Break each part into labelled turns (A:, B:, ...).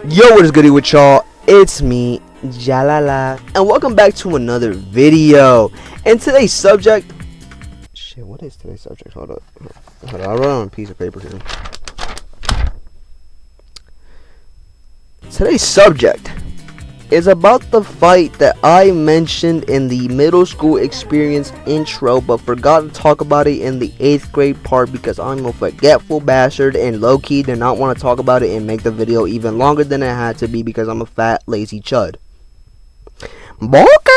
A: Yo, what is goody with y'all? It's me, Jalala, and welcome back to another video. And today's subject, what is today's subject? Hold up, I wrote it on a piece of paper here. Today's subject is about the fight that I mentioned in the middle school experience intro, but forgot to talk about it in the 8th grade part because I'm a forgetful bastard and low-key did not want to talk about it and make the video even longer than it had to be because I'm a fat, lazy chud. Bonker!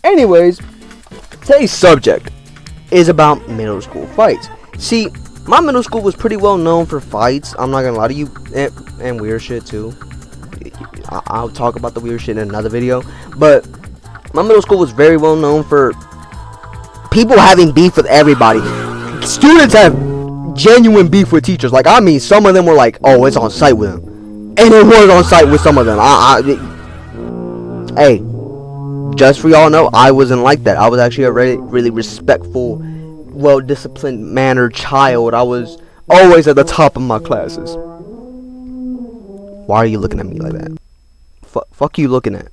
A: Anyways, today's subject is about middle school fights. See, my middle school was pretty well known for fights, I'm not gonna lie to you, and weird shit too. I'll talk about the weird shit in another video, but my middle school was very well known for people having beef with everybody. Students have genuine beef with teachers. Like, I mean, some of them were like, oh, it's on site with them, and it was on site with some of them. Hey, just for y'all know, I wasn't like that. I was actually a really respectful, well-disciplined mannered child. I was always at the top of my classes. Why are you looking at me like that? Fuck you looking at,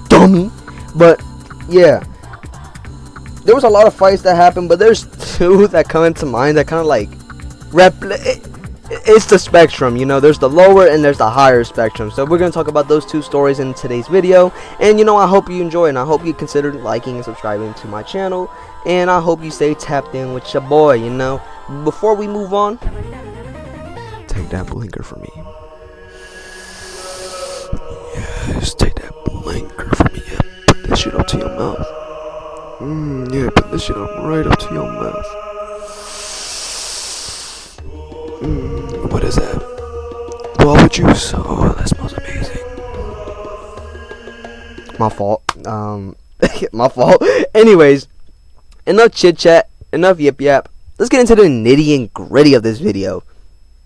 A: dummy. But yeah, there was a lot of fights that happened, but there's two that come into mind that kind of like it's the spectrum, you know. There's the lower and there's the higher spectrum. So we're gonna talk about those two stories in today's video, and you know, I hope you enjoy, and I hope you consider liking and subscribing to my channel, and I hope you stay tapped in with your boy. You know, before we move on, take that blinker for me. Yes, take that blinker from me. Yeah, put that shit up to your mouth. Yeah, put that shit up right up to your mouth. What is that? Guava juice. Oh, that smells amazing. My fault. My fault. Anyways, enough chit chat, enough yip yap. Let's get into the nitty and gritty of this video.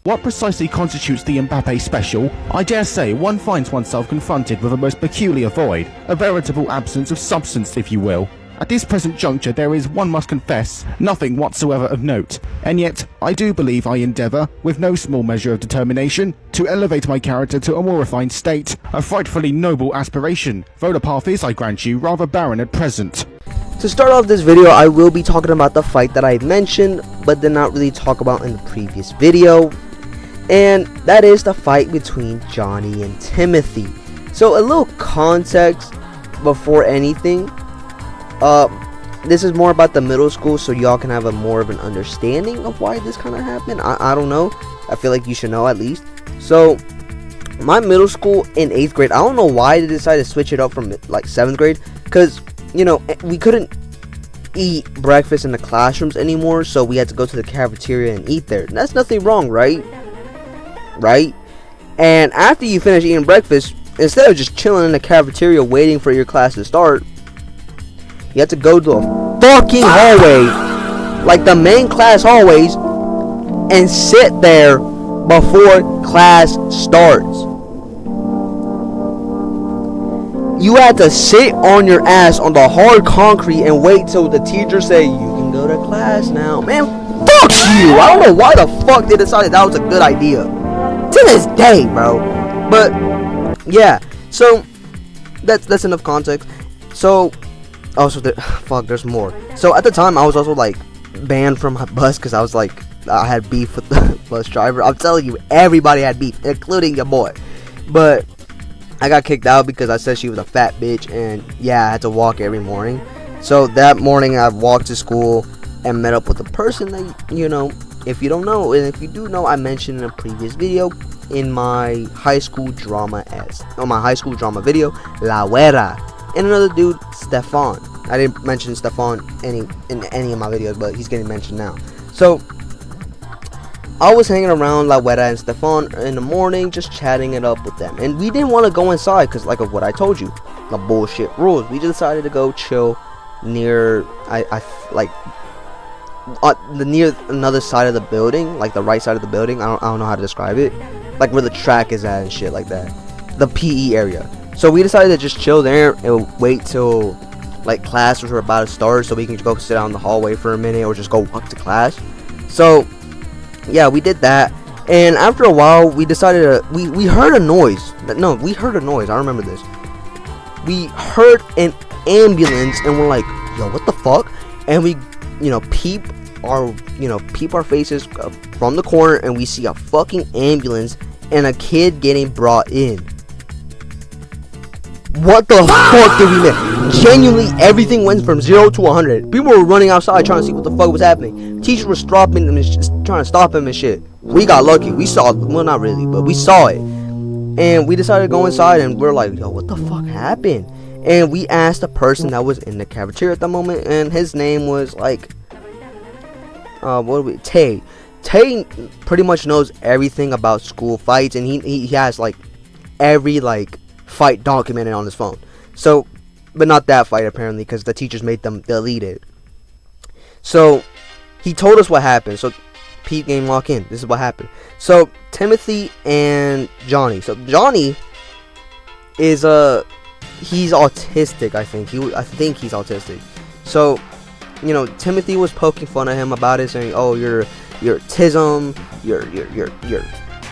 B: What precisely constitutes the Mbappe special? I dare say one finds oneself confronted with a most peculiar void, a veritable absence of substance, if you will. At this present juncture there is, one must confess, nothing whatsoever of note, and yet I do believe I endeavour, with no small measure of determination, to elevate my character to a more refined state, a frightfully noble aspiration, though the path is, I grant you, rather barren at present.
A: To start off this video, I will be talking about the fight that I mentioned, but did not really talk about in the previous video. And that is the fight between Johnny and Timothy. So a little context before anything. This is more about the middle school, so y'all can have a more of an understanding of why this kind of happened. I don't know. I feel like you should know at least. So my middle school in 8th grade, I don't know why they decided to switch it up from like 7th grade. Because, you know, we couldn't eat breakfast in the classrooms anymore, so we had to go to the cafeteria and eat there. That's nothing wrong, right? And after you finish eating breakfast, instead of just chilling in the cafeteria waiting for your class to start, you have to go to a fucking hallway, like the main class hallways, and sit there before class starts. You had to sit on your ass on the hard concrete and wait till the teacher say you can go to class now. Man, fuck you. I don't know why the fuck they decided that was a good idea. To this day, bro. But yeah, so that's enough context. So also there's more. So at the time I was also like banned from my bus because I was like, I had beef with the bus driver. I'm telling you, everybody had beef, including your boy. But I got kicked out because I said she was a fat bitch, and yeah, I had to walk every morning. So that morning I walked to school and met up with a person that, you know, if you don't know, and if you do know, I mentioned in a previous video in my high school drama video, La Huera, and another dude, Stefan. I didn't mention Stefan in any of my videos, but he's getting mentioned now. So I was hanging around La Huera and Stefan in the morning, just chatting it up with them, and we didn't want to go inside because, like, of what I told you, the bullshit rules. We decided to go chill near near another side of the building, like the right side of the building. I don't know how to describe it, like where the track is at and shit like that, the PE area. So we decided to just chill there and wait till like classes were about to start, so we can go sit out in the hallway for a minute or just go walk to class. So yeah, we did that. And after a while, we decided to, we heard a noise. No, we heard a noise. I remember this. We heard an ambulance, and we're like, yo, what the fuck? And we, peep our faces from the corner, and we see a fucking ambulance and a kid getting brought in. What the fuck did we miss? Genuinely, everything went from 0 to 100. People were running outside trying to see what the fuck was happening. Teachers were stopping them and trying to stop him and shit. We got lucky. We saw, well, not really, but we saw it. And we decided to go inside, and we're like, yo, what the fuck happened? And we asked the person that was in the cafeteria at the moment, and his name was like, Tay. Tay pretty much knows everything about school fights, and he has like every like fight documented on his phone. So, but not that fight apparently, because the teachers made them delete it. So he told us what happened. So Pete game lock in. This is what happened. So Timothy and Johnny. So Johnny is he's autistic. I think he's autistic. So Timothy was poking fun at him about it, saying, "Oh, you're autism, you're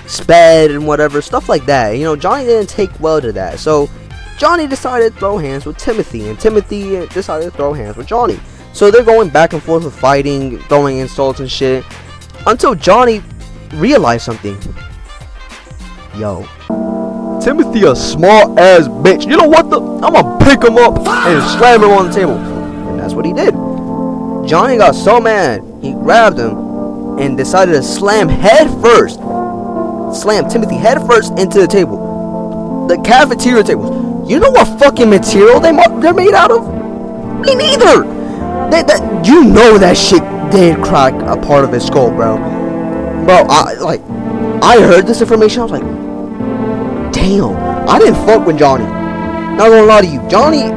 A: sped and whatever stuff like that." Johnny didn't take well to that, so Johnny decided to throw hands with Timothy, and Timothy decided to throw hands with Johnny. So they're going back and forth with fighting, throwing insults and shit, until Johnny realized something. Yo, Timothy a small ass bitch. You know what I'm gonna pick him up and slam him on the table. And that's what he did. Johnny got so mad, he grabbed him and decided to slam Timothy head first into the table. The cafeteria tables. You know what fucking material they're made out of? Me neither. That shit did crack a part of his skull, bro. Bro, I heard this information. I was like, damn. I didn't fuck with Johnny. Not gonna lie to you, Johnny,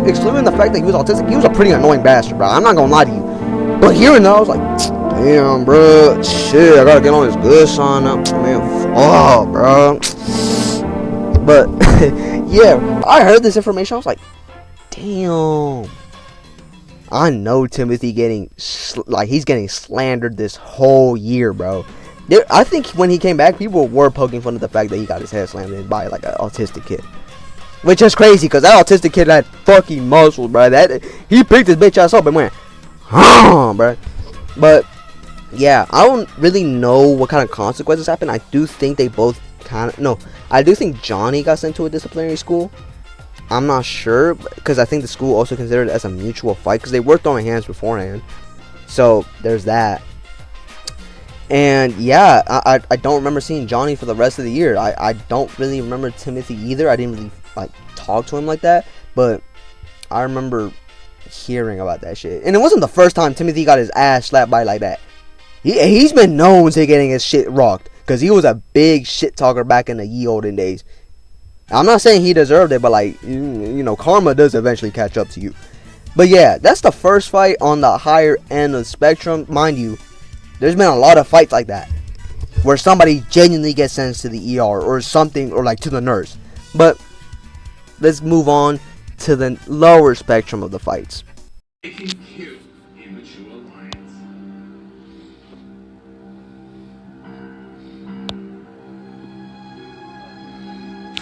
A: excluding the fact that he was autistic, he was a pretty annoying bastard, bro. I'm not gonna lie to you. But hearing that, I was like, damn, bro, shit, I gotta get on this good son up, man. Fuck, bro. But yeah, I heard this information. I was like, damn. I know Timothy he's getting slandered this whole year, bro. I think when he came back, people were poking fun at the fact that he got his head slammed in by like an autistic kid. Which is crazy, because that autistic kid had fucking muscles, bro. He picked his bitch ass up and went, bro. But yeah, I don't really know what kind of consequences happened. I do think they both I do think Johnny got sent to a disciplinary school. I'm not sure, because I think the school also considered it as a mutual fight, because they were throwing hands beforehand. So there's that. And yeah, I don't remember seeing Johnny for the rest of the year. I don't really remember Timothy either. I didn't really talk to him like that, but I remember hearing about that shit. And it wasn't the first time Timothy got his ass slapped by like that. He's been known to getting his shit rocked, because he was a big shit talker back in the ye olden days. I'm not saying he deserved it, but karma does eventually catch up to you. But yeah, that's the first fight on the higher end of the spectrum. Mind you, there's been a lot of fights like that, where somebody genuinely gets sent to the ER or something, or to the nurse. But let's move on to the lower spectrum of the fights.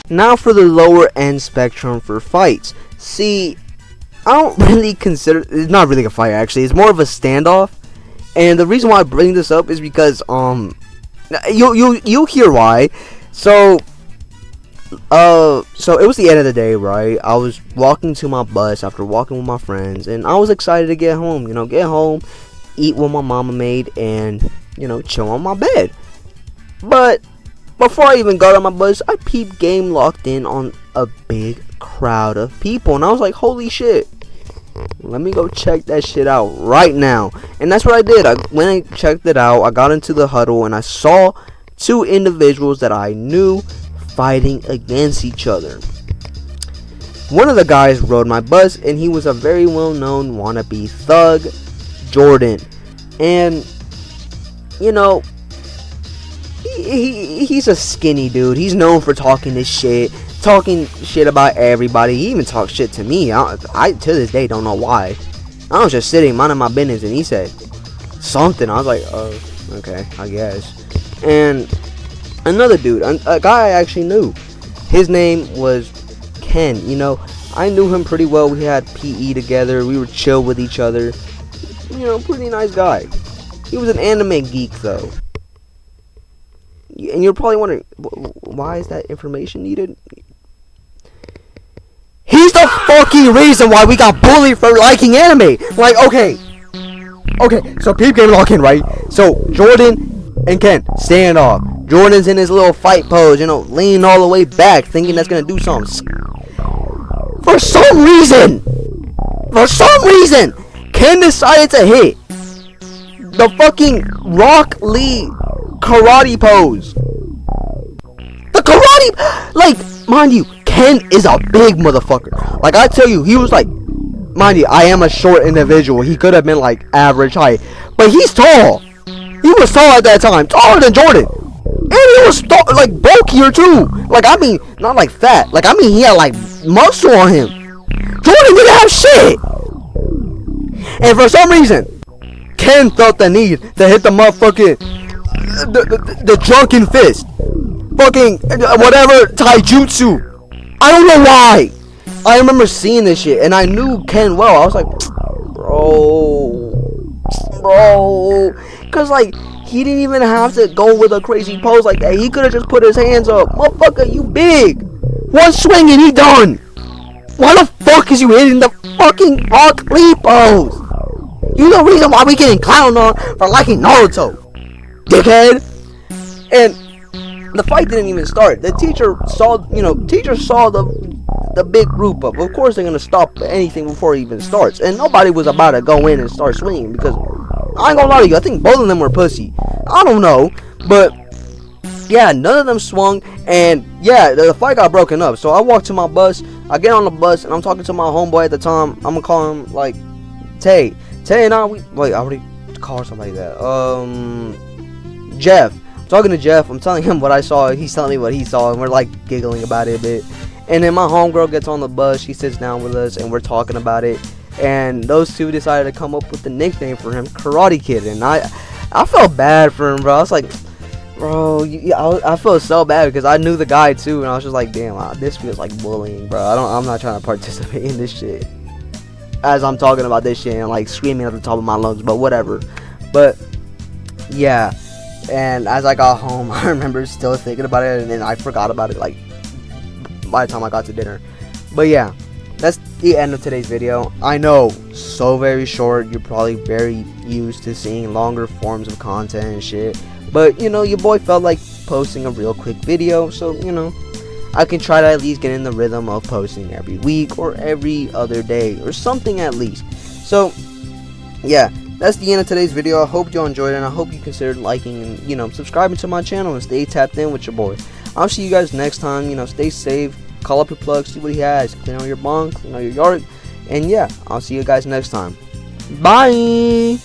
A: Now for the lower end spectrum for fights. See, I don't really consider it's not really a fight actually. It's more of a standoff. And the reason why I bring this up is because you'll hear why. So it was the end of the day, right? I was walking to my bus after walking with my friends, and I was excited to get home. Eat what my mama made, and chill on my bed. But before I even got on my bus, I peeped game locked in on a big crowd of people, and I was like, holy shit, let me go check that shit out right now. And that's what I did. I went and checked it out. I got into the huddle, and I saw two individuals that I knew fighting against each other. One of the guys rode my bus, and he was a very well-known wannabe thug, Jordan. And he's a skinny dude. He's known for talking this shit, talking shit about everybody. He even talked shit to me. I to this day don't know why. I was just sitting minding my business, and he said something. I was like, oh, okay, I guess. and another dude, a guy I actually knew. His name was Ken. You know, I knew him pretty well. We had PE together. We were chill with each other. You know, pretty nice guy. He was an anime geek, though. And you're probably wondering, why is that information needed? He's the fucking reason why we got bullied for liking anime. Like, okay, so peep game locking, right? So Jordan and Ken stand off. Jordan's in his little fight pose, you know, leaning all the way back, thinking that's gonna do something. For some reason, Ken decided to hit the fucking Rock Lee karate pose. The karate, like, mind you, Ken is a big motherfucker. Like, I tell you, he was like, mind you, I am a short individual. He could have been like average height, but he's tall. He was tall at that time, taller than Jordan, and he was like bulkier too. Like, I mean, not like fat. Like, I mean, he had like muscle on him. Jordan didn't have shit. And for some reason, Ken felt the need to hit the motherfucking the drunken fist, fucking whatever taijutsu. I don't know why. I remember seeing this shit, and I knew Ken well. I was like, bro, cause like he didn't even have to go with a crazy pose like that. He could have just put his hands up. Motherfucker, you big. One swing and he done. Why the fuck is you hitting the fucking Rock Lee pose? You the reason why we getting clowned on for liking Naruto, dickhead. And the fight didn't even start. The teacher saw, the big group up. Of course they're gonna stop anything before it even starts. And nobody was about to go in and start swinging, because I ain't gonna lie to you, I think both of them were pussy. I don't know, but yeah, none of them swung, and yeah, the fight got broken up. So I walked to my bus. I get on the bus, and I'm talking to my homeboy at the time. I'm gonna call him like Tay and I. I already called somebody that. Jeff. I'm talking to Jeff. I'm telling him what I saw. He's telling me what he saw, and we're like giggling about it a bit. And then my homegirl gets on the bus. She sits down with us, and we're talking about it. And those two decided to come up with the nickname for him, Karate Kid. And I felt bad for him, bro. I was like, bro, I felt so bad because I knew the guy too, and I was just like, damn, this feels like bullying, bro. I'm not trying to participate in this shit. As I'm talking about this shit and like screaming at the top of my lungs, but whatever. But yeah, and as I got home, I remember still thinking about it, and then I forgot about it like by the time I got to dinner. But yeah, that's the end of today's video. I know, so very short. You're probably very used to seeing longer forms of content and shit. But, you know, your boy felt like posting a real quick video. So, you know, I can try to at least get in the rhythm of posting every week or every other day or something at least. So, yeah, that's the end of today's video. I hope you all enjoyed it, and I hope you considered liking and, you know, subscribing to my channel and stay tapped in with your boy. I'll see you guys next time. You know, stay safe. Call up your plug, see what he has. Clean out your bunk, clean out your yard. And yeah, I'll see you guys next time. Bye!